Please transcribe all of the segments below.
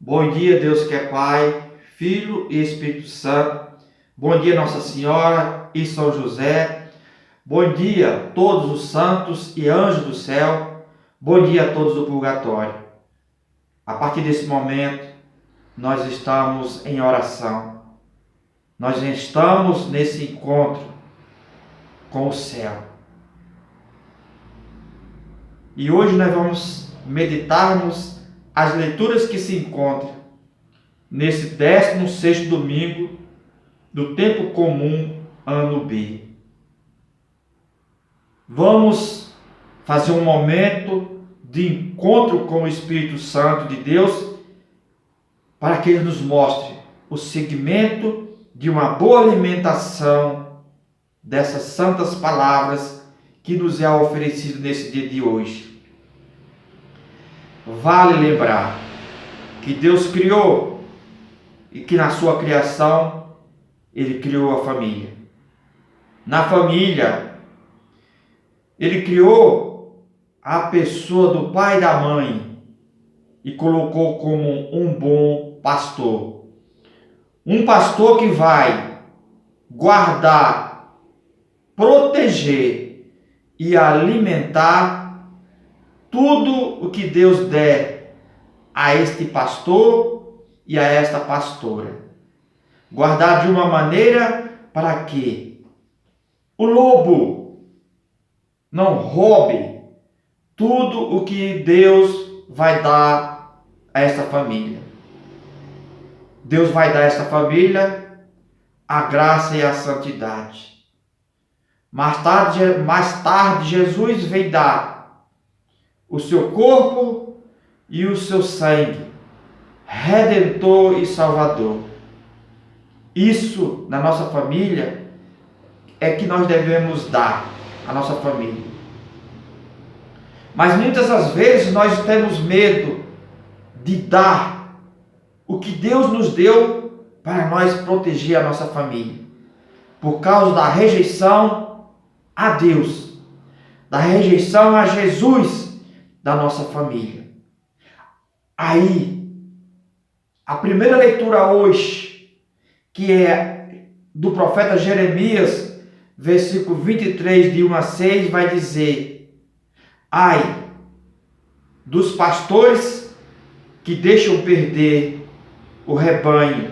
Bom dia, Deus que é Pai, Filho e Espírito Santo. Bom dia, Nossa Senhora e São José. Bom dia, todos os santos e anjos do céu. Bom dia a todos do purgatório. A partir desse momento, nós estamos em oração. Nós estamos nesse encontro com o céu. E hoje nós vamos meditarmos as leituras que se encontram nesse 16º domingo do tempo comum, ano B. Vamos fazer um momento de encontro com o Espírito Santo de Deus para que Ele nos mostre o segmento de uma boa alimentação dessas santas palavras que nos é oferecido nesse dia de hoje. Vale lembrar que Deus criou e que na sua criação Ele criou a família. Na família, Ele criou a pessoa do pai e da mãe e colocou como um bom pastor. Um pastor que vai guardar, proteger e alimentar tudo o que Deus der a este pastor e a esta pastora. Guardar de uma maneira para que o lobo não roube tudo o que Deus vai dar a esta família. Deus vai dar a esta família a graça e a santidade. Mais tarde Jesus veio dar o seu corpo e o seu sangue, redentor e salvador. Isso na nossa família é que nós devemos dar à nossa família. Mas muitas das vezes nós temos medo de dar o que Deus nos deu para nós proteger a nossa família, por causa da rejeição a Deus, da rejeição a Jesus da nossa família. Aí, a primeira leitura hoje, que é do profeta Jeremias, versículo 23, de 1 a 6, vai dizer: ai dos pastores que deixam perder o rebanho,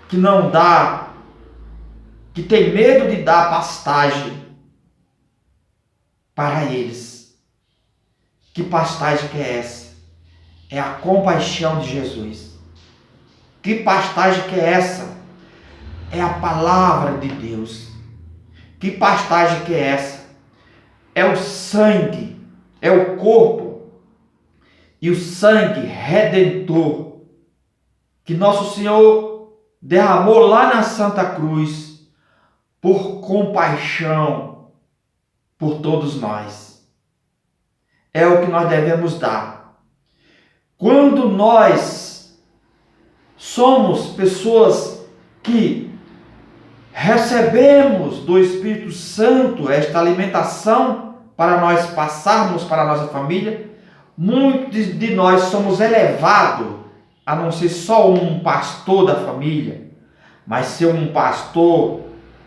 que não dá, que tem medo de dar pastagem para eles. Que pastagem que é essa? É a compaixão de Jesus. Que pastagem que é essa? É a palavra de Deus. Que pastagem que é essa? É o sangue, é o corpo e o sangue redentor que nosso Senhor derramou lá na Santa Cruz por compaixão por todos nós. É o que nós devemos dar. Quando nós somos pessoas que recebemos do Espírito Santo esta alimentação para nós passarmos para a nossa família, muitos de nós somos elevados a não ser só um pastor da família, mas ser um pastor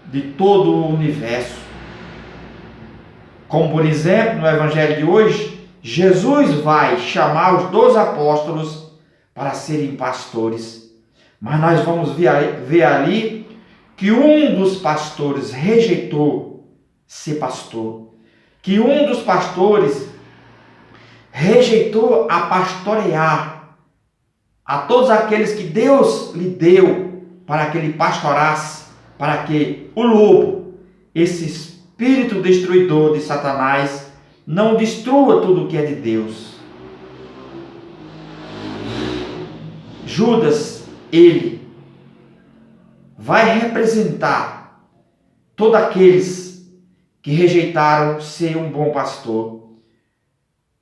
de todo o universo. Como, por exemplo, no Evangelho de hoje, Jesus vai chamar os 12 apóstolos para serem pastores. Mas nós vamos ver ali que um dos pastores rejeitou ser pastor. Que um dos pastores rejeitou a pastorear a todos aqueles que Deus lhe deu para que ele pastorasse, para que o lobo, esse espírito destruidor de Satanás, não destrua tudo o que é de Deus. Judas, ele vai representar todos aqueles que rejeitaram ser um bom pastor.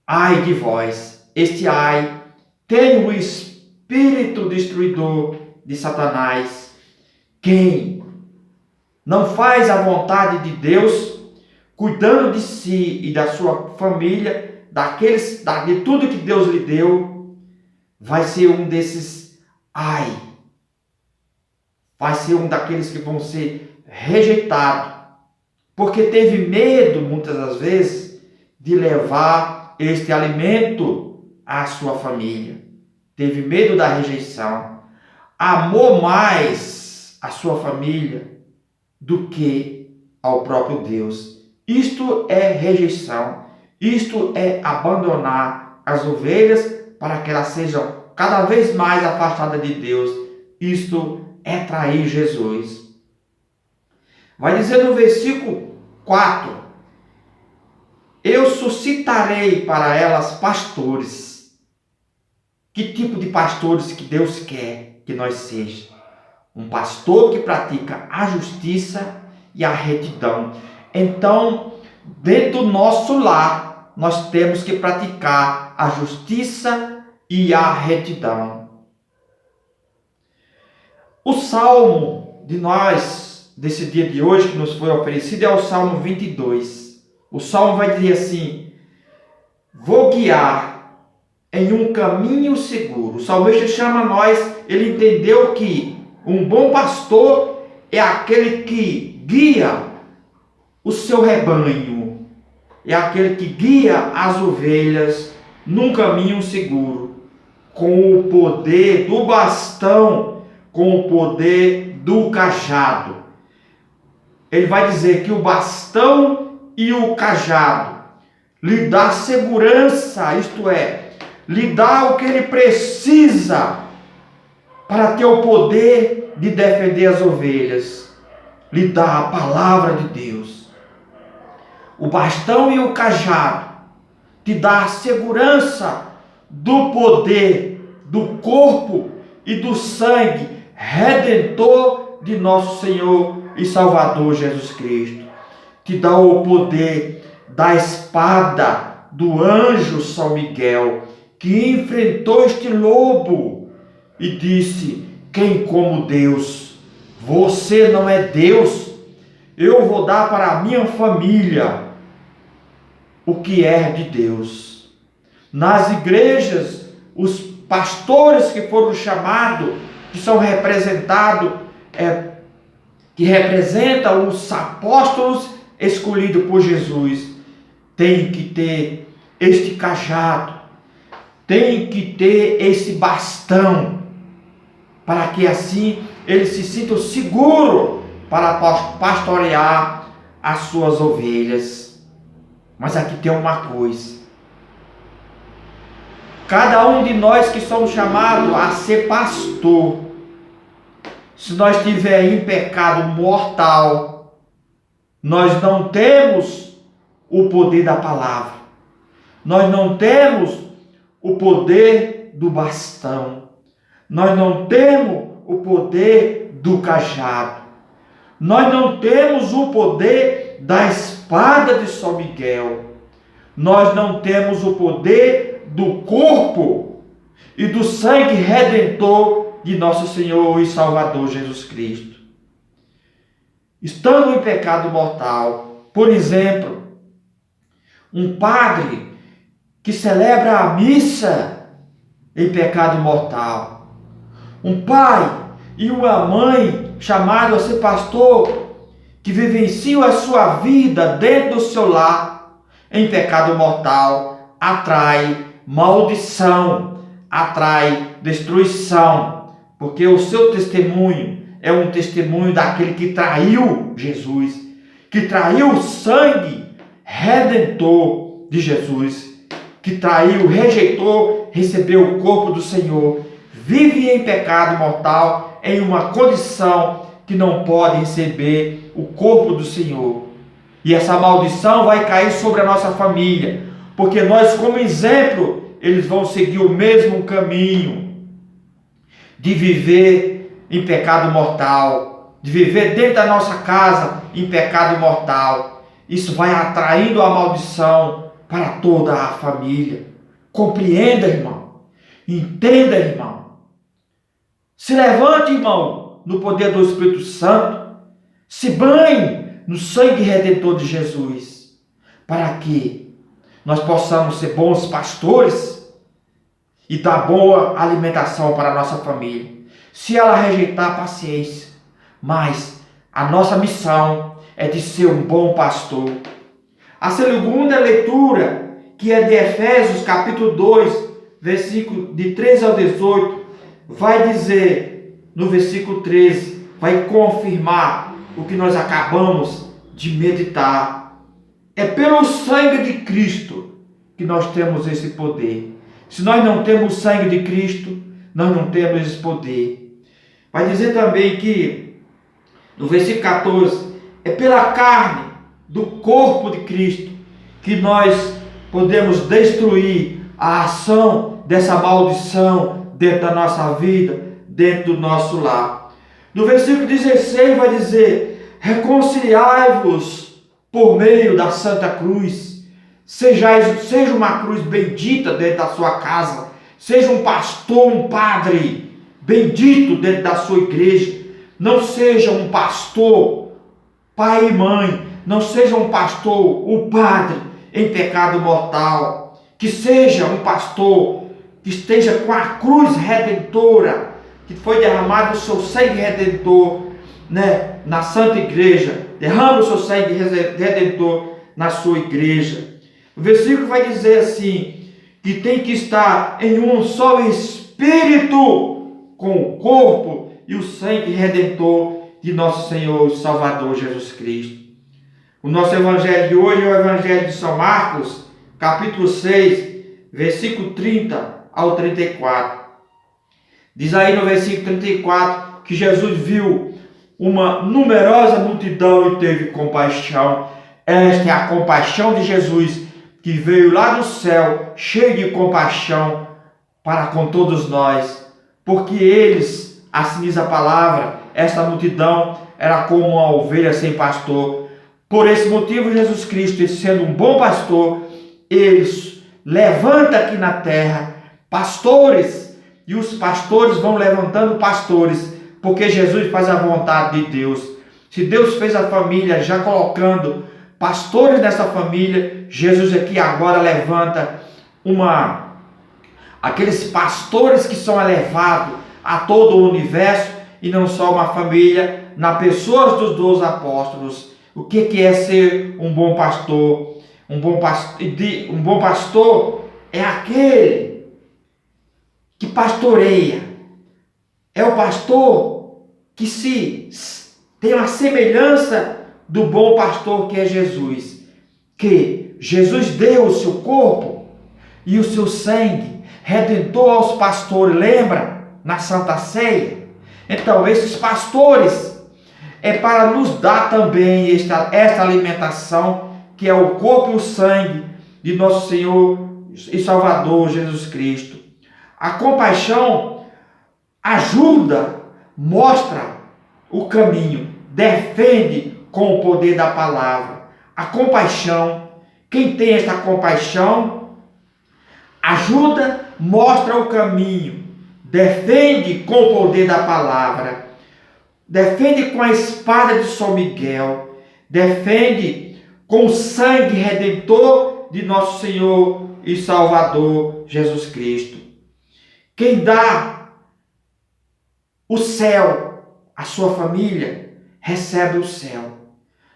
Ai de vós, este ai tem o espírito destruidor de Satanás. Quem não faz a vontade de Deus, cuidando de si e da sua família, de tudo que Deus lhe deu, vai ser um desses ai. Vai ser um daqueles que vão ser rejeitados. Porque teve medo, muitas das vezes, de levar este alimento à sua família. Teve medo da rejeição. Amou mais a sua família do que ao próprio Deus. Isto é rejeição. Isto é abandonar as ovelhas para que elas sejam cada vez mais afastadas de Deus. Isto é trair Jesus. Vai dizer no versículo 4: eu suscitarei para elas pastores. Que tipo de pastores que Deus quer que nós sejamos? Um pastor que pratica a justiça e a retidão. Então, dentro do nosso lar, nós temos que praticar a justiça e a retidão. O salmo de nós, desse dia de hoje, que nos foi oferecido, é o Salmo 22. O salmo vai dizer assim: vou guiar em um caminho seguro. O salmista chama nós, ele entendeu que um bom pastor é aquele que guia o seu rebanho, é aquele que guia as ovelhas num caminho seguro, com o poder do bastão, com o poder do cajado. Ele vai dizer que o bastão e o cajado lhe dá segurança, isto é, lhe dá o que ele precisa para ter o poder de defender as ovelhas. Lhe dá a palavra de Deus. O bastão e o cajado te dá a segurança do poder, do corpo e do sangue redentor de nosso Senhor e Salvador Jesus Cristo. Te dá o poder da espada do anjo São Miguel, que enfrentou este lobo e disse: quem como Deus? Você não é Deus. Eu vou dar para a minha família o que é de Deus. Nas igrejas, os pastores que foram chamados, que são representados, que representam os apóstolos escolhidos por Jesus, tem que ter este cajado, tem que ter esse bastão, para que assim eles se sintam seguros para pastorear as suas ovelhas. Mas aqui tem uma coisa: cada um de nós que somos chamados a ser pastor, se nós estiver em pecado mortal, nós não temos o poder da palavra, nós não temos o poder do bastão, nós não temos o poder do cajado, nós não temos o poder da espada de São Miguel, nós não temos o poder do corpo e do sangue redentor de nosso Senhor e Salvador Jesus Cristo. Estando em pecado mortal, por exemplo, um padre que celebra a missa em pecado mortal, um pai e uma mãe chamado a ser pastor, que vivenciam a sua vida dentro do seu lar em pecado mortal, atrai maldição, atrai destruição, porque o seu testemunho é um testemunho daquele que traiu Jesus, que traiu o sangue redentor de Jesus, que traiu, rejeitou, recebeu o corpo do Senhor, vive em pecado mortal, em uma condição que não pode receber o corpo do Senhor. E essa maldição vai cair sobre a nossa família, porque nós, como exemplo, eles vão seguir o mesmo caminho de viver em pecado mortal, de viver dentro da nossa casa em pecado mortal. Isso vai atraindo a maldição para toda a família. Compreenda, irmão. Entenda, irmão. Se levante, irmão, no poder do Espírito Santo. Se banhe no sangue redentor de Jesus, para que nós possamos ser bons pastores e dar boa alimentação para a nossa família. Se ela rejeitar, paciência. Mas a nossa missão é de ser um bom pastor. A segunda leitura, que é de Efésios capítulo 2, versículo de 13 ao 18, vai dizer, no versículo 13, vai confirmar o que nós acabamos de meditar. É pelo sangue de Cristo que nós temos esse poder. Se nós não temos o sangue de Cristo, nós não temos esse poder. Vai dizer também que, no versículo 14, é pela carne do corpo de Cristo que nós podemos destruir a ação dessa maldição dentro da nossa vida, dentro do nosso lar. No versículo 16 vai dizer: reconciliai-vos por meio da Santa Cruz. Seja uma cruz bendita dentro da sua casa. Seja um pastor, um padre bendito dentro da sua igreja. Não seja um pastor, pai e mãe. Não seja um pastor, o padre em pecado mortal. Que seja um pastor que esteja com a cruz redentora, que foi derramado o seu sangue redentor, na Santa Igreja. Derrama o seu sangue redentor na sua igreja. O versículo vai dizer assim, que tem que estar em um só espírito com o corpo e o sangue redentor de nosso Senhor e Salvador Jesus Cristo. O nosso evangelho de hoje é o evangelho de São Marcos, capítulo 6, versículo 30 ao 34. Diz aí no versículo 34 que Jesus viu uma numerosa multidão e teve compaixão. Esta é a compaixão de Jesus, que veio lá do céu, cheio de compaixão para com todos nós. Porque eles, assim diz a palavra, esta multidão era como uma ovelha sem pastor. Por esse motivo, Jesus Cristo, sendo um bom pastor, ele levanta aqui na terra pastores, e os pastores vão levantando pastores, porque Jesus faz a vontade de Deus. Se Deus fez a família já colocando pastores nessa família, Jesus aqui agora levanta aqueles pastores que são elevados a todo o universo, e não só uma família, na pessoa dos 12 apóstolos. O que é ser um bom pastor? Um bom pastor é aquele que pastoreia. É o pastor que tem uma semelhança do bom pastor que é Jesus. Que Jesus deu o seu corpo e o seu sangue redentor aos pastores. Lembra? Na Santa Ceia. Então, esses pastores é para nos dar também esta alimentação, que é o corpo e o sangue de nosso Senhor e Salvador Jesus Cristo. A compaixão ajuda, mostra o caminho, defende com o poder da palavra. A compaixão, quem tem esta compaixão, ajuda, mostra o caminho, defende com o poder da palavra. Defende com a espada de São Miguel. Defende com o sangue redentor de nosso Senhor e Salvador Jesus Cristo. Quem dá o céu à sua família, recebe o céu.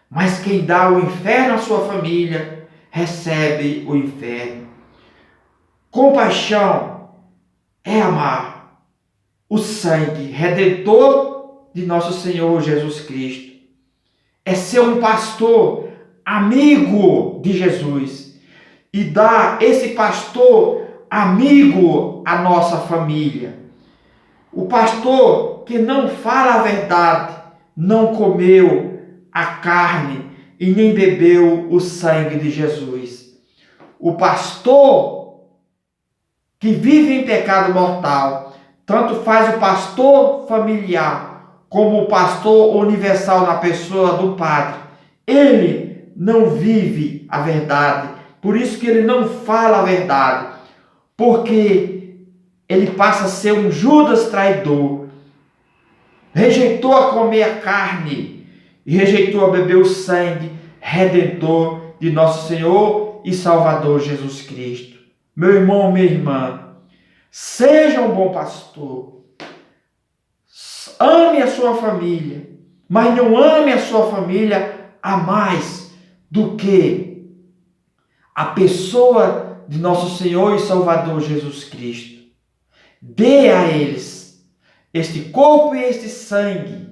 Mas quem dá o inferno à sua família, recebe o inferno. Compaixão é amar o sangue redentor de nosso Senhor Jesus Cristo. É ser um pastor amigo de Jesus e dar esse pastor amigo à nossa família. O pastor que não fala a verdade, não comeu a carne e nem bebeu o sangue de Jesus. O pastor que vive em pecado mortal, tanto faz o pastor familiar como o pastor universal na pessoa do Padre. Ele não vive a verdade, por isso que ele não fala a verdade, porque ele passa a ser um Judas traidor. Rejeitou a comer a carne e rejeitou a beber o sangue redentor de nosso Senhor e Salvador Jesus Cristo. Meu irmão, minha irmã, Seja um bom pastor. Ame a sua família, mas não ame a sua família a mais do que a pessoa de nosso Senhor e Salvador Jesus Cristo. Dê a eles este corpo e este sangue.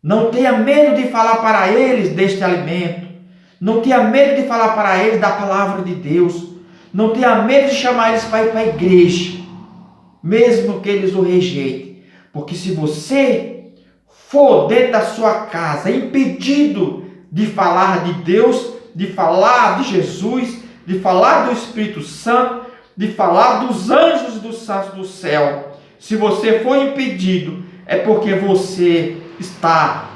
Não tenha medo de falar para eles deste alimento. Não tenha medo de falar para eles da palavra de Deus. Não tenha medo de chamar eles para ir para a igreja, mesmo que eles o rejeitem. Porque se você for dentro da sua casa impedido de falar de Deus, de falar de Jesus, de falar do Espírito Santo, de falar dos anjos e dos santos do céu, se você for impedido, é porque você está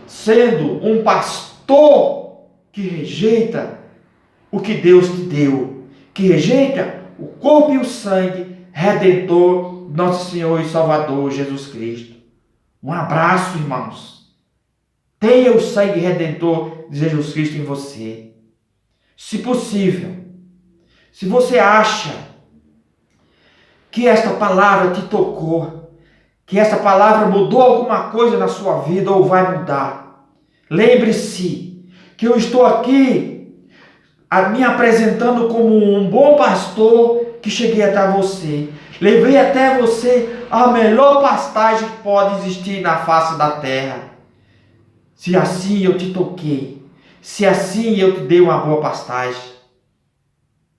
sendo um pastor que rejeita o que Deus te deu, que rejeita o corpo e o sangue redentor de nosso Senhor e Salvador Jesus Cristo. Um abraço, irmãos. Tenha o sangue redentor de Jesus Cristo em você. Se possível, se você acha que esta palavra te tocou, que esta palavra mudou alguma coisa na sua vida ou vai mudar, lembre-se que eu estou aqui me apresentando como um bom pastor que cheguei até você. Levei até você a melhor pastagem que pode existir na face da terra. Se assim eu te toquei, se assim eu te dei uma boa pastagem,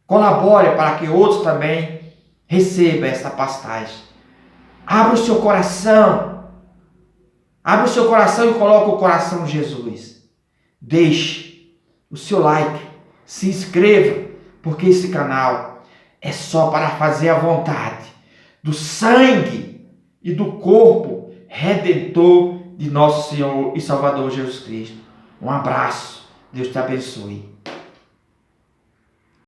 colabore para que outros também recebam essa pastagem. Abra o seu coração. Abra o seu coração e coloque o coração de Jesus. Deixe o seu like. Se inscreva, porque esse canal é só para fazer a vontade do sangue e do corpo redentor de nosso Senhor e Salvador Jesus Cristo. Um abraço. Deus te abençoe.